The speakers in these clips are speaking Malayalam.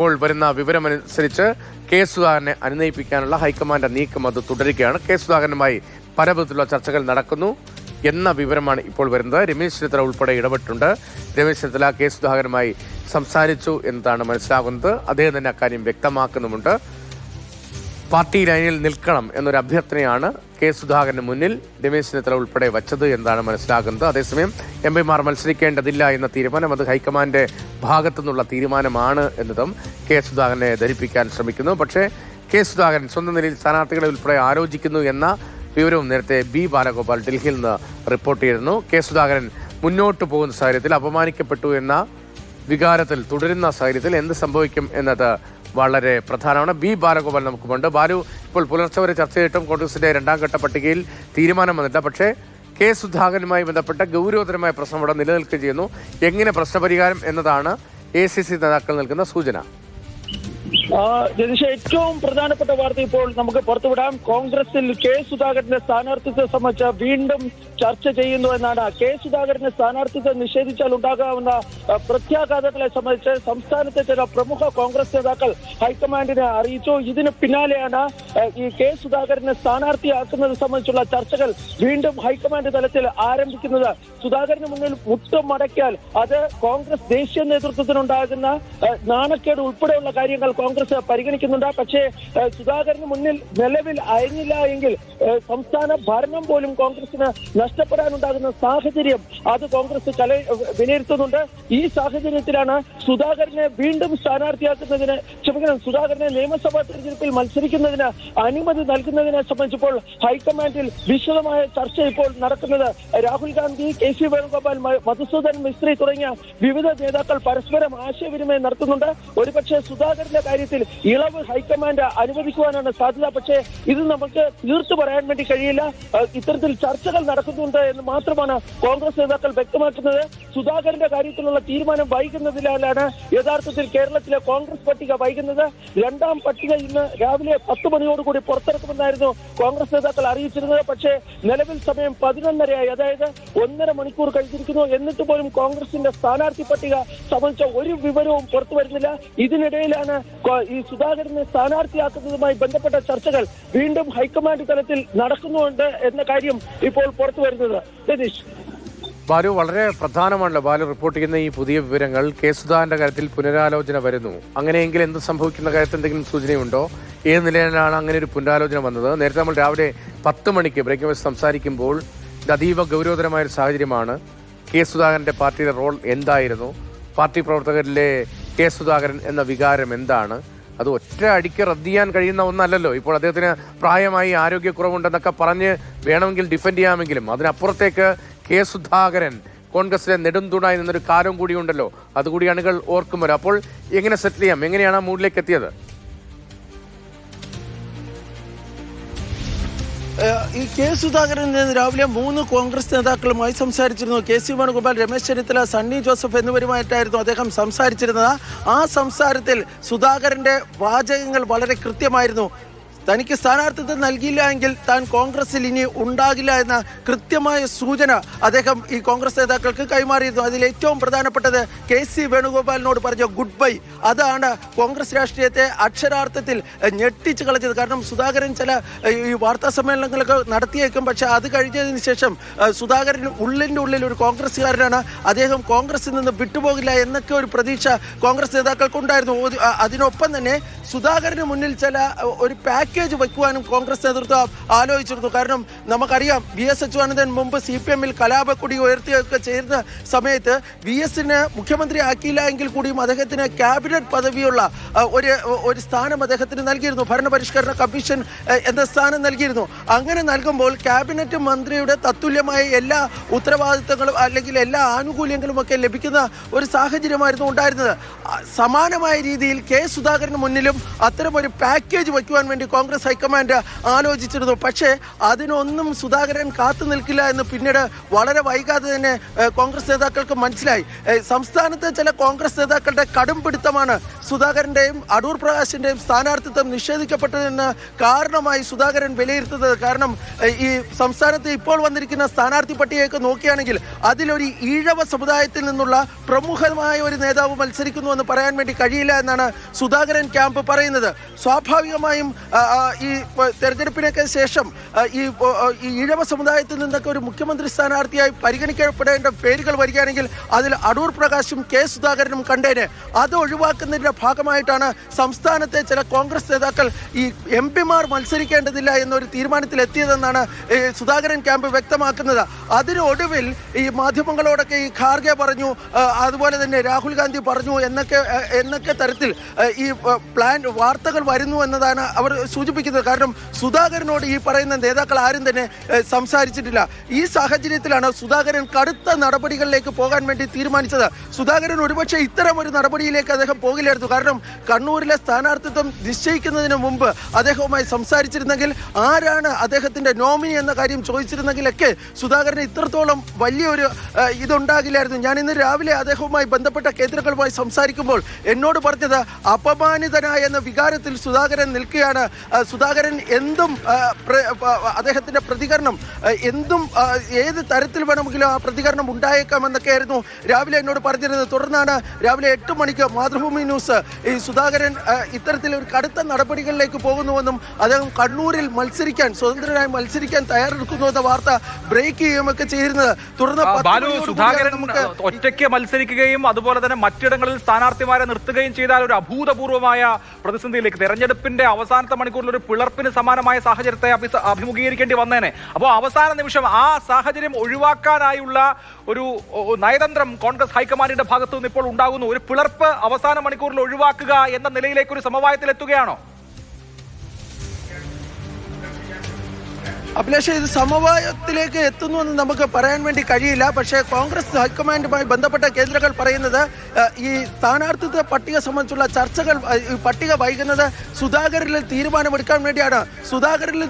ഇപ്പോൾ വരുന്ന വിവരമനുസരിച്ച് കെ സുധാകരനെ അനുനയിപ്പിക്കാനുള്ള ഹൈക്കമാൻഡ് നീക്കം അത് തുടരുകയാണ്. കെ സുധാകരനുമായി പലവിധത്തിലുള്ള ചർച്ചകൾ നടക്കുന്നു എന്ന വിവരമാണ് ഇപ്പോൾ വരുന്നത്. രമേശ് ചെന്നിത്തല ഉൾപ്പെടെ ഇടപെട്ടിട്ടുണ്ട്. രമേശ് ചെന്നിത്തല കെ സുധാകരനുമായി സംസാരിച്ചു എന്നതാണ് മനസ്സിലാകുന്നത്. അദ്ദേഹം തന്നെ അക്കാര്യം വ്യക്തമാക്കുന്നുമുണ്ട്. പാർട്ടി ലൈനിൽ നിൽക്കണം എന്നൊരു അഭ്യർത്ഥനയാണ് കെ സുധാകരന് മുന്നിൽ രമേശ് ചെന്നിത്തല ഉൾപ്പെടെ വച്ചത് എന്നാണ് മനസ്സിലാകുന്നത്. അതേസമയം എംപിമാർ മത്സരിക്കേണ്ടതില്ല എന്ന തീരുമാനം അത് ഹൈക്കമാൻഡ് ഭാഗത്തു നിന്നുള്ള തീരുമാനമാണ് എന്നതും കെ സുധാകരനെ ധരിപ്പിക്കാൻ ശ്രമിക്കുന്നു. പക്ഷേ കെ സുധാകരൻ സ്വന്തം നിലയിൽ സ്ഥാനാർത്ഥികളെ ഉൾപ്പെടെ ആലോചിക്കുന്നു എന്ന വിവരവും നേരത്തെ ബി ബാലഗോപാൽ ഡൽഹിയിൽ നിന്ന് റിപ്പോർട്ട് ചെയ്തിരുന്നു. കെ സുധാകരൻ മുന്നോട്ട് പോകുന്ന സാഹചര്യത്തിൽ അപമാനിക്കപ്പെട്ടു എന്ന വികാരത്തിൽ തുടരുന്ന സാഹചര്യത്തിൽ എന്ത് സംഭവിക്കും എന്നത് വളരെ പ്രധാനമാണ്. ബി ബാലഗോപാൽ നമുക്കുമുണ്ട്. ബാലു, ഇപ്പോൾ പുലർച്ചെ വരെ ചർച്ച ചെയ്തിട്ടും കോൺഗ്രസിന്റെ രണ്ടാം ഘട്ട പട്ടികയിൽ തീരുമാനം വന്നില്ല. പക്ഷേ കെ സുധാകരനുമായി ബന്ധപ്പെട്ട ഗൗരവതരമായ പ്രശ്നം ഇവിടെ നിലനിൽക്കുകയും ചെയ്യുന്നു. എങ്ങനെ പ്രശ്നപരിഹാരം എന്നതാണ് ACC നേതാക്കൾ നൽകുന്ന സൂചന? ജനീഷ്, ഏറ്റവും പ്രധാനപ്പെട്ട വാർത്ത ഇപ്പോൾ നമുക്ക് പുറത്തുവിടാം. കോൺഗ്രസിൽ കെ സുധാകരന്റെ സ്ഥാനാർത്ഥിത്വം സംബന്ധിച്ച് വീണ്ടും ചർച്ച ചെയ്യുന്നു എന്നാണ്. കെ സുധാകരന്റെ സ്ഥാനാർത്ഥിത്വം നിഷേധിച്ചാൽ ഉണ്ടാകാവുന്ന പ്രത്യാഘാതങ്ങളെ സംബന്ധിച്ച് സംസ്ഥാനത്തെ ചില പ്രമുഖ കോൺഗ്രസ് നേതാക്കൾ ഹൈക്കമാൻഡിനെ അറിയിച്ചു. ഇതിന് പിന്നാലെയാണ് ഈ കെ സുധാകരനെ സ്ഥാനാർത്ഥിയാക്കുന്നത് സംബന്ധിച്ചുള്ള ചർച്ചകൾ വീണ്ടും ഹൈക്കമാൻഡ് തലത്തിൽ ആരംഭിക്കുന്നത്. സുധാകരന് മുന്നിൽ മുട്ടും മടക്കിയാൽ അത് കോൺഗ്രസ് ദേശീയ നേതൃത്വത്തിനുണ്ടാകുന്ന നാണക്കേട് ഉൾപ്പെടെയുള്ള കാര്യങ്ങൾ കോൺഗ്രസ് പരിഗണിക്കുന്നുണ്ട്. പക്ഷേ സുധാകരന് മുന്നിൽ നിലവിൽ അയഞ്ഞില്ല എങ്കിൽ സംസ്ഥാന ഭരണം പോലും കോൺഗ്രസിന് നഷ്ടപ്പെടാനുണ്ടാകുന്ന സാഹചര്യം അത് കോൺഗ്രസ് വിലയിരുത്തുന്നുണ്ട്. ഈ സാഹചര്യത്തിലാണ് സുധാകരനെ വീണ്ടും സ്ഥാനാർത്ഥിയാക്കുന്നതിന് സുധാകരനെ നിയമസഭാ തെരഞ്ഞെടുപ്പിൽ മത്സരിക്കുന്നതിന് അനുമതി നൽകുന്നതിനെ സംബന്ധിച്ചപ്പോൾ ഹൈക്കമാൻഡിൽ വിശദമായ ചർച്ച ഇപ്പോൾ നടക്കുന്നത്. രാഹുൽ ഗാന്ധി, KC വേണുഗോപാൽ, മധുസൂദൻ മിസ്ത്രി തുടങ്ങിയ വിവിധ നേതാക്കൾ പരസ്പരം ആശയവിനിമയം നടത്തുന്നുണ്ട്. ഒരുപക്ഷെ സുധാകരന്റെ കാര്യത്തിൽ ഇളവ് ഹൈക്കമാൻഡ് അനുവദിക്കുവാനാണ് സാധ്യത. പക്ഷേ ഇത് നമുക്ക് തീർത്തു പറയാൻ വേണ്ടി കഴിയില്ല. ഇത്തരത്തിൽ ചർച്ചകൾ നടക്കുന്നുണ്ട് എന്ന് മാത്രമാണ് കോൺഗ്രസ് നേതാക്കൾ വ്യക്തമാക്കുന്നത്. സുധാകരന്റെ കാര്യത്തിലുള്ള തീരുമാനം വൈകുന്നതിനാലാണ് യഥാർത്ഥത്തിൽ കേരളത്തിലെ കോൺഗ്രസ് പട്ടിക വൈകുന്നത്. രണ്ടാം പട്ടിക ഇന്ന് രാവിലെ 10 മണിയോടുകൂടി പുറത്തിറക്കുമെന്നായിരുന്നു കോൺഗ്രസ് നേതാക്കൾ അറിയിച്ചിരുന്നത്. പക്ഷേ നിലവിൽ സമയം 11:30 അതായത് 1.5 മണിക്കൂർ കഴിഞ്ഞിരിക്കുന്നു. എന്നിട്ട് പോലും കോൺഗ്രസിന്റെ സ്ഥാനാർത്ഥി പട്ടിക സംബന്ധിച്ച ഒരു വിവരവും പുറത്തു വരുന്നില്ല. ഇതിനിടയിലാണ് ഈ സുധാകരനെ സ്ഥാനാർത്ഥിയാക്കുന്നതുമായി ബന്ധപ്പെട്ട ചർച്ചകൾ വീണ്ടും ഹൈക്കമാൻഡ് തലത്തിൽ നടക്കുന്നുണ്ട് എന്ന കാര്യം ഇപ്പോൾ പുറത്തു വരുന്നത്. രതീഷ്, ബാലു, വളരെ പ്രധാനമാണല്ലോ ബാലു റിപ്പോർട്ട് ചെയ്യുന്ന ഈ പുതിയ വിവരങ്ങൾ. കെ സുധാകരന്റെ കാര്യത്തിൽ പുനരാലോചന വരുന്നു. അങ്ങനെയെങ്കിൽ എന്ത് സംഭവിക്കുന്ന കാര്യത്തിൽ എന്തെങ്കിലും സൂചനയുണ്ടോ? ഏത് നിലയിലാണ് അങ്ങനെ ഒരു പുനരാലോചന വന്നത്? നേരത്തെ നമ്മൾ രാവിലെ 10 മണിക്ക് ബ്രേക്ക്ഫാസ്റ്റ് സംസാരിക്കുമ്പോൾ ഇത് അതീവ ഗൗരവതരമായ ഒരു സാഹചര്യമാണ്. കെ സുധാകരന്റെ പാർട്ടിയുടെ റോൾ എന്തായിരുന്നു? പാർട്ടി പ്രവർത്തകരിലെ കെ സുധാകരൻ എന്ന വികാരം എന്താണ്? അത് ഒറ്റ അടിക്ക് റദ്ദ് ചെയ്യാൻ കഴിയുന്ന ഒന്നല്ലല്ലോ. ഇപ്പോൾ അദ്ദേഹത്തിന് പ്രായമായി ആരോഗ്യക്കുറവുണ്ടെന്നൊക്കെ പറഞ്ഞ് വേണമെങ്കിൽ ഡിഫെൻഡ് ചെയ്യാമെങ്കിലും അതിനപ്പുറത്തേക്ക് കെ സുധാകരൻ കോൺഗ്രസിലെ നെടുംതൂണായി നിന്നൊരു കാലം കൂടിയുണ്ടല്ലോ. അതുകൂടി അണികൾ ഓർക്കുമല്ലോ. അപ്പോൾ എങ്ങനെ സെറ്റിൽ ചെയ്യാം? എങ്ങനെയാണ് ആ മൂഡിലേക്ക് എത്തിയത്? ഈ കെ സുധാകരൻ രാവിലെ 3 കോൺഗ്രസ് നേതാക്കളുമായി സംസാരിച്ചിരുന്നു. KC വേണുഗോപാൽ, രമേശ് ചെന്നിത്തല, സണ്ണി ജോസഫ് എന്നിവരുമായിട്ടായിരുന്നു അദ്ദേഹം സംസാരിച്ചിരുന്നത്. ആ സംസാരത്തിൽ സുധാകരന്റെ വാചകങ്ങൾ വളരെ കൃത്യമായിരുന്നു. തനിക്ക് സ്ഥാനാർത്ഥിത്വം നൽകിയില്ല എങ്കിൽ താൻ കോൺഗ്രസിൽ ഇനി ഉണ്ടാകില്ല എന്ന കൃത്യമായ സൂചന അദ്ദേഹം ഈ കോൺഗ്രസ് നേതാക്കൾക്ക് കൈമാറിയിരുന്നു. അതിൽ ഏറ്റവും പ്രധാനപ്പെട്ടത് KC വേണുഗോപാലിനോട് പറഞ്ഞ ഗുഡ് ബൈ. അതാണ് കോൺഗ്രസ് രാഷ്ട്രീയത്തെ അക്ഷരാർത്ഥത്തിൽ ഞെട്ടിച്ച് കളഞ്ഞത്. കാരണം സുധാകരൻ ചില ഈ വാർത്താ സമ്മേളനങ്ങളൊക്കെ നടത്തിയേക്കും. പക്ഷെ അത് കഴിഞ്ഞതിന് ശേഷം സുധാകരൻ ഉള്ളിൻ്റെ ഉള്ളിൽ ഒരു കോൺഗ്രസ്സുകാരനാണ്. അദ്ദേഹം കോൺഗ്രസിൽ നിന്ന് വിട്ടുപോകില്ല എന്നൊക്കെ ഒരു പ്രതീക്ഷ കോൺഗ്രസ് നേതാക്കൾക്കുണ്ടായിരുന്നു. അതിനൊപ്പം തന്നെ സുധാകരന് മുന്നിൽ ഒരു പാക്കേജ് വയ്ക്കുവാനും കോൺഗ്രസ് നേതൃത്വം ആലോചിച്ചിരുന്നു. കാരണം നമുക്കറിയാം VS അച്യുതാനന്ദൻ മുമ്പ് CPM-ൽ കലാപക്കൊടി ഉയർത്തിയൊക്കെ ചെയ്യുന്ന സമയത്ത് VS-നെ മുഖ്യമന്ത്രി ആക്കിയില്ല എങ്കിൽ കൂടിയും അദ്ദേഹത്തിന് ക്യാബിനറ്റ് പദവിയുള്ള ഒരു സ്ഥാനം അദ്ദേഹത്തിന് നൽകിയിരുന്നു. ഭരണപരിഷ്കരണ കമ്മീഷൻ എന്ന സ്ഥാനം നൽകിയിരുന്നു. അങ്ങനെ നൽകുമ്പോൾ ക്യാബിനറ്റ് മന്ത്രിയുടെ തത്തുല്യമായ എല്ലാ ഉത്തരവാദിത്തങ്ങളും അല്ലെങ്കിൽ എല്ലാ ആനുകൂല്യങ്ങളും ഒക്കെ ലഭിക്കുന്ന ഒരു സാഹചര്യമായിരുന്നു ഉണ്ടായിരുന്നത്. സമാനമായ രീതിയിൽ കെ സുധാകരന് മുന്നിലും അത്തരം ഒരു പാക്കേജ് വയ്ക്കുവാൻ വേണ്ടി കോൺഗ്രസ് ഹൈക്കമാൻഡ് ആലോചിച്ചിരുന്നു. പക്ഷേ അതിനൊന്നും സുധാകരൻ കാത്തു നിൽക്കില്ല എന്ന് പിന്നീട് വളരെ വൈകാതെ തന്നെ കോൺഗ്രസ് നേതാക്കൾക്ക് മനസ്സിലായി. സംസ്ഥാനത്തെ ചില കോൺഗ്രസ് നേതാക്കളുടെ കടുംപിടുത്തമാണ് സുധാകരന്റെയും അടൂർ പ്രകാശിന്റെയും സ്ഥാനാർത്ഥിത്വം നിഷേധിക്കപ്പെട്ടതിന് കാരണമായി സുധാകരൻ വിലയിരുത്തുന്നത്. കാരണം ഈ സംസ്ഥാനത്ത് ഇപ്പോൾ വന്നിരിക്കുന്ന സ്ഥാനാർത്ഥി പട്ടികയൊക്കെ നോക്കുകയാണെങ്കിൽ അതിലൊരു ഈഴവ സമുദായത്തിൽ നിന്നുള്ള പ്രമുഖമായ ഒരു നേതാവ് മത്സരിക്കുന്നു എന്ന് പറയാൻ വേണ്ടി കഴിയില്ല എന്നാണ് സുധാകരൻ ക്യാമ്പ് പറയുന്നത്. സ്വാഭാവികമായും ഈ തെരഞ്ഞെടുപ്പിനൊക്കെ ശേഷം ഈ ഈഴവ സമുദായത്തിൽ നിന്നൊക്കെ ഒരു മുഖ്യമന്ത്രി സ്ഥാനാർത്ഥിയായി പരിഗണിക്കപ്പെടേണ്ട പേരുകൾ വരികയാണെങ്കിൽ അതിൽ അടൂർ പ്രകാശും കെ സുധാകരനും കണ്ടേനെ. അത് ഒഴിവാക്കുന്നതിന്റെ ഭാഗമായിട്ടാണ് സംസ്ഥാനത്തെ ചില കോൺഗ്രസ് നേതാക്കൾ ഈ എംപിമാർ മത്സരിക്കേണ്ടതില്ല എന്നൊരു തീരുമാനത്തിലെത്തിയതെന്നാണ് സുധാകരൻ ക്യാമ്പ് വ്യക്തമാക്കുന്നത്. അതിനൊടുവിൽ ഈ മാധ്യമങ്ങളോടൊക്കെ ഈ ഖാർഗെ പറഞ്ഞു, അതുപോലെ തന്നെ രാഹുൽ ഗാന്ധി പറഞ്ഞു എന്നൊക്കെ തരത്തിൽ ഈ വാർത്തകൾ വരുന്നു എന്നതാണ് അവർ സൂചിപ്പിക്കുന്നത്. കാരണം സുധാകരനോട് ഈ പറയുന്ന നേതാക്കൾ ആരും തന്നെ സംസാരിച്ചിട്ടില്ല. ഈ സാഹചര്യത്തിലാണ് സുധാകരൻ കടുത്ത നടപടികളിലേക്ക് പോകാൻ വേണ്ടി തീരുമാനിച്ചത്. സുധാകരൻ ഒരുപക്ഷെ ഇത്തരം ഒരു നടപടിയിലേക്ക് അദ്ദേഹം പോകില്ലായിരുന്നു. കാരണം കണ്ണൂരിലെ സ്ഥാനാർത്ഥിത്വം നിശ്ചയിക്കുന്നതിന് മുമ്പ് അദ്ദേഹവുമായി സംസാരിച്ചിരുന്നെങ്കിൽ, ആരാണ് അദ്ദേഹത്തിന്റെ നോമിനി എന്ന കാര്യം ചോദിച്ചിരുന്നെങ്കിലൊക്കെ സുധാകരന് ഇത്രത്തോളം വലിയൊരു ഇതുണ്ടാകില്ലായിരുന്നു. ഞാൻ ഇന്ന് രാവിലെ അദ്ദേഹവുമായി ബന്ധപ്പെട്ട കേന്ദ്രങ്ങളുമായി സംസാരിക്കുമ്പോൾ എന്നോട് പറഞ്ഞത് അപമാനിതനായ എന്ന വികാരത്തിൽ സുധാകരൻ നിൽക്കുകയാണ്. സുധാകരൻ എന്തും അദ്ദേഹത്തിന്റെ പ്രതികരണം എന്തും ഏത് തരത്തിൽ വേണമെങ്കിലും ആ പ്രതികരണം ഉണ്ടായേക്കാമെന്നൊക്കെയായിരുന്നു രാവിലെ എന്നോട് പറഞ്ഞിരുന്നത്. തുടർന്നാണ് രാവിലെ 8 മണിക്ക് മാതൃഭൂമി ന്യൂസ് ഈ സുധാകരൻ ഇത്തരത്തിൽ ഒരു കടുത്ത നടപടികളിലേക്ക് പോകുന്നുവെന്നും അദ്ദേഹം കണ്ണൂരിൽ സ്വതന്ത്രനായി മത്സരിക്കാൻ തയ്യാറെടുക്കുന്നുവെന്ന വാർത്ത ബ്രേക്ക് ചെയ്യുകയൊക്കെ ചെയ്തിരുന്നത്. തുടർന്ന് സുധാകരൻ ഒറ്റയ്ക്ക് മത്സരിക്കുകയും അതുപോലെ തന്നെ മറ്റിടങ്ങളിൽ സ്ഥാനാർത്ഥിമാരെ നിർത്തുകയും ചെയ്താൽ ഒരു അഭൂതപൂർവമായ പ്രതിസന്ധിയിലേക്ക്, തെരഞ്ഞെടുപ്പിന്റെ അവസാനത്തെ മണിക്കൂറിൽ ഒരു പിളർപ്പിന് സമാനമായ സാഹചര്യത്തെ അഭിമുഖീകരിക്കേണ്ടി വന്നേനെ. അപ്പോൾ അവസാന നിമിഷം ആ സാഹചര്യം ഒഴിവാക്കാനായുള്ള ഒരു നയതന്ത്രം കോൺഗ്രസ് ഹൈക്കമാൻഡിന്റെ ഭാഗത്തു നിന്ന് ഇപ്പോൾ ഉണ്ടാകുന്നു. ഒരു പിളർപ്പ് അവസാന മണിക്കൂറിൽ ഒഴിവാക്കുക എന്ന നിലയിലേക്ക് ഒരു സമവായത്തിൽ എത്തുകയാണോ? അഭിലാഷ്, ഇത് സമവായത്തിലേക്ക് എത്തുന്നു എന്ന് നമുക്ക് പറയാൻ വേണ്ടി കഴിയില്ല. പക്ഷേ കോൺഗ്രസ് ഹൈക്കമാൻഡുമായി ബന്ധപ്പെട്ട കേന്ദ്രങ്ങൾ പറയുന്നത് ഈ സ്ഥാനാർത്ഥിത്വ പട്ടിക സംബന്ധിച്ചുള്ള ചർച്ചകൾ പട്ടിക വൈകുന്നത് സുധാകരനിൽ തീരുമാനമെടുക്കാൻ വേണ്ടിയാണ്. സുധാകരനിൽ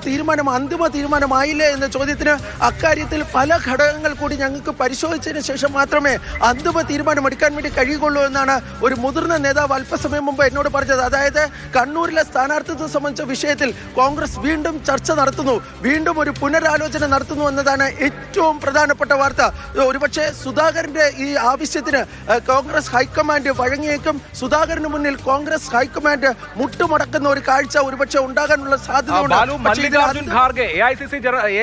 അന്തിമ തീരുമാനമായില്ലേ എന്ന ചോദ്യത്തിന് അക്കാര്യത്തിൽ പല ഘടകങ്ങൾ കൂടി ഞങ്ങൾക്ക് പരിശോധിച്ചതിന് ശേഷം മാത്രമേ അന്തിമ തീരുമാനമെടുക്കാൻ വേണ്ടി കഴിയുകയുള്ളൂ എന്നാണ് ഒരു മുതിർന്ന നേതാവ് അല്പസമയം മുമ്പ് എന്നോട് പറഞ്ഞത്. അതായത് കണ്ണൂരിലെ സ്ഥാനാർത്ഥിത്വം സംബന്ധിച്ച വിഷയത്തിൽ കോൺഗ്രസ് വീണ്ടും ചർച്ച നടത്തുന്നു, വീണ്ടും ഒരു പുനരാലോചന നടത്തുന്നു എന്നതാണ് ഏറ്റവും പ്രധാനപ്പെട്ട വാർത്ത. ഒരുപക്ഷെ സുധാകരന്റെ ഈ ആവശ്യത്തിന് കോൺഗ്രസ് ഹൈക്കമാൻഡ് വഴങ്ങിയേക്കും. സുധാകരന് മുന്നിൽ കോൺഗ്രസ് ഹൈക്കമാൻഡ് മുട്ടുമടക്കുന്ന ഒരു കാഴ്ച ഒരുപക്ഷെ ഉണ്ടാകാനുള്ള സാധ്യതയുണ്ട്. മല്ലികാർജുൻ ഖാർഗെ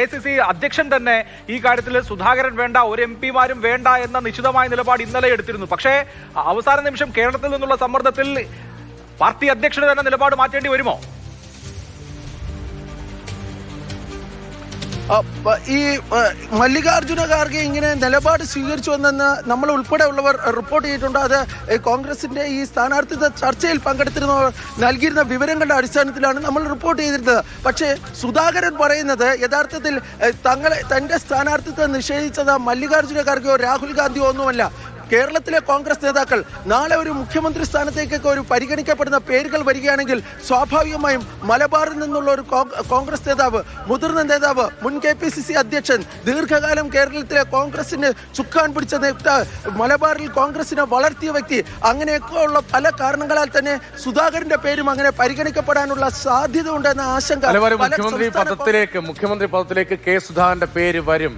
എഐസിസി അധ്യക്ഷൻ തന്നെ ഈ കാര്യത്തിൽ സുധാകരൻ വേണ്ട, ഒരു എംപിമാരും വേണ്ട എന്ന നിശ്ചിതമായ നിലപാട് ഇന്നലെ എടുത്തിരുന്നു. പക്ഷേ അവസാന നിമിഷം കേരളത്തിൽ നിന്നുള്ള സമ്മർദ്ദത്തിൽ പാർട്ടി അധ്യക്ഷന് തന്നെ നിലപാട് മാറ്റേണ്ടി വരുമോ? ഈ മല്ലികാർജുന ഖാർഗെ ഇങ്ങനെ നിലപാട് സ്വീകരിച്ചു എന്നെന്ന് നമ്മൾ ഉൾപ്പെടെയുള്ളവർ റിപ്പോർട്ട് ചെയ്തിട്ടുണ്ട്. അത് കോൺഗ്രസിന്റെ ഈ സ്ഥാനാർത്ഥിത്വ ചർച്ചയിൽ പങ്കെടുത്തിരുന്നവർ നൽകിയിരുന്ന വിവരങ്ങളുടെ അടിസ്ഥാനത്തിലാണ് നമ്മൾ റിപ്പോർട്ട് ചെയ്തിരുന്നത്. പക്ഷേ സുധാകരൻ പറയുന്നത് യഥാർത്ഥത്തിൽ തന്റെ സ്ഥാനാർത്ഥിത്വം നിഷേധിച്ചത് മല്ലികാർജുന ഖാർഗെയോ രാഹുൽ ഗാന്ധിയോ ഒന്നുമല്ല. കേരളത്തിലെ കോൺഗ്രസ് നേതാക്കൾ നാളെ ഒരു മുഖ്യമന്ത്രി സ്ഥാനത്തേക്കൊക്കെ ഒരു പരിഗണിക്കപ്പെടുന്ന പേരുകൾ വരികയാണെങ്കിൽ സ്വാഭാവികമായും മലബാറിൽ നിന്നുള്ള ഒരു കോൺഗ്രസ് നേതാവ്, മുതിർന്ന നേതാവ്, മുൻ KPCC അധ്യക്ഷൻ, ദീർഘകാലം കേരളത്തിലെ കോൺഗ്രസിന് ചുക്കാൻ പിടിച്ച മലബാറിൽ കോൺഗ്രസിനെ വളർത്തിയ വ്യക്തി, അങ്ങനെയൊക്കെ ഉള്ള പല കാരണങ്ങളാൽ തന്നെ സുധാകരന്റെ പേരും അങ്ങനെ പരിഗണിക്കപ്പെടാനുള്ള സാധ്യത ഉണ്ടെന്ന ആശങ്ക മുഖ്യമന്ത്രി പദത്തിലേക്ക് കെ സുധാകരന്റെ പേര് വരും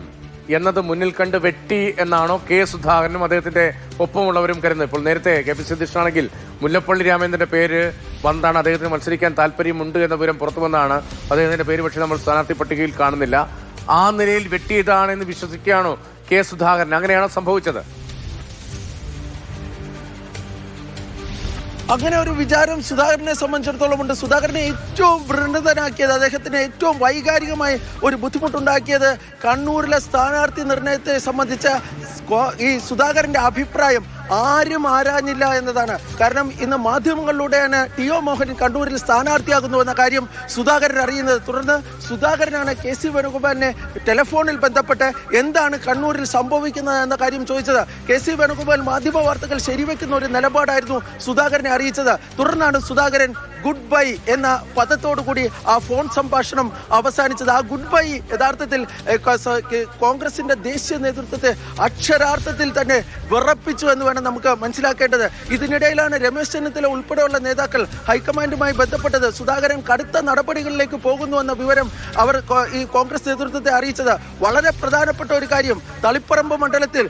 എന്നത് മുന്നിൽ കണ്ട് വെട്ടി എന്നാണോ കെ സുധാകരനും അദ്ദേഹത്തിന്റെ ഒപ്പമുള്ളവരും കരുതുന്നത്? ഇപ്പോൾ നേരത്തെ KPCC അധ്യക്ഷനാണെങ്കിൽ മുല്ലപ്പള്ളി രാമചന്ദ്രന്റെ പേര് വന്നാണ് അദ്ദേഹത്തിന് മത്സരിക്കാൻ താല്പര്യമുണ്ട് എന്ന വിവരം പുറത്തു വന്നാണ്. അദ്ദേഹത്തിന്റെ പേര് പക്ഷേ നമ്മൾ സ്ഥാനാർത്ഥി പട്ടികയിൽ കാണുന്നില്ല. ആ നിലയിൽ വെട്ടിയതാണെന്ന് വിശ്വസിക്കുകയാണോ കെ സുധാകരൻ? അങ്ങനെയാണോ സംഭവിച്ചത്? അങ്ങനെ ഒരു വിചാരം സുധാകരനെ സംബന്ധിച്ചിടത്തോളം ഉണ്ട്. സുധാകരനെ ഏറ്റവും വൃണതനാക്കിയത്, അദ്ദേഹത്തിന് ഏറ്റവും വൈകാരികമായി ഒരു ബുദ്ധിമുട്ടുണ്ടാക്കിയത് കണ്ണൂരിലെ സ്ഥാനാർത്ഥി നിർണയത്തെ സംബന്ധിച്ച ഈ സുധാകരന്റെ അഭിപ്രായം ആരും ആരാഞ്ഞില്ല എന്നതാണ്. കാരണം ഇന്ന് മാധ്യമങ്ങളിലൂടെയാണ് ടി.ഒ. മോഹൻ കണ്ണൂരിൽ സ്ഥാനാർത്ഥിയാകുന്നു എന്ന കാര്യം സുധാകരൻ അറിയുന്നത്. തുടർന്ന് സുധാകരനാണ് KC വേണുഗോപാലിനെ ടെലിഫോണിൽ ബന്ധപ്പെട്ട് എന്താണ് കണ്ണൂരിൽ സംഭവിക്കുന്നത് എന്ന കാര്യം ചോദിച്ചത്. KC വേണുഗോപാൽ മാധ്യമ വാർത്തകൾ ശരിവെക്കുന്ന ഒരു നിലപാടായിരുന്നു സുധാകരനെ അറിയിച്ചത്. തുടർന്നാണ് സുധാകരൻ ഗുഡ് ബൈ എന്ന പദത്തോടു കൂടി ആ ഫോൺ സംഭാഷണം അവസാനിച്ചത്. ആ ഗുഡ് ബൈ യഥാർത്ഥത്തിൽ കോൺഗ്രസിന്റെ ദേശീയ നേതൃത്വത്തെ അക്ഷരാർത്ഥത്തിൽ തന്നെ വിറപ്പിച്ചു എന്ന് വേണം നമുക്ക് മനസ്സിലാക്കേണ്ടത്. ഇതിനിടയിലാണ് രമേശ് ചെന്നിത്തല ഉൾപ്പെടെയുള്ള നേതാക്കൾ ഹൈക്കമാൻഡുമായി ബന്ധപ്പെട്ടത്. സുധാകരൻ കടുത്ത നടപടികളിലേക്ക് പോകുന്നു എന്ന വിവരം അവർ ഈ കോൺഗ്രസ് നേതൃത്വത്തെ അറിയിച്ചത്. വളരെ പ്രധാനപ്പെട്ട ഒരു കാര്യം, തളിപ്പറമ്പ് മണ്ഡലത്തിൽ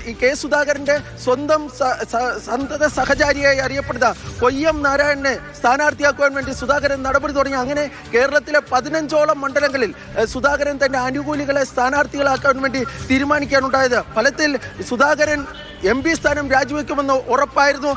ഈ കെ സുധാകരന്റെ സ്വന്തം സന്തത സഹചാരിയായി അറിയപ്പെടുന്ന കൊയ്യം നാരായണനെ സ്ഥാനാർത്ഥിയാക്കുവാൻ വേണ്ടി സുധാകരൻ നടപടി തുടങ്ങി. അങ്ങനെ കേരളത്തിലെ 15ഓളം മണ്ഡലങ്ങളിൽ സുധാകരൻ തന്റെ അനുകൂലികളെ സ്ഥാനാർത്ഥികളാക്കാൻ വേണ്ടി തീരുമാനിക്കാനുണ്ടായത്. ഫലത്തിൽ സുധാകരൻ MP സ്ഥാനം രാജിവെക്കുമെന്ന് ഉറപ്പായിരുന്നു.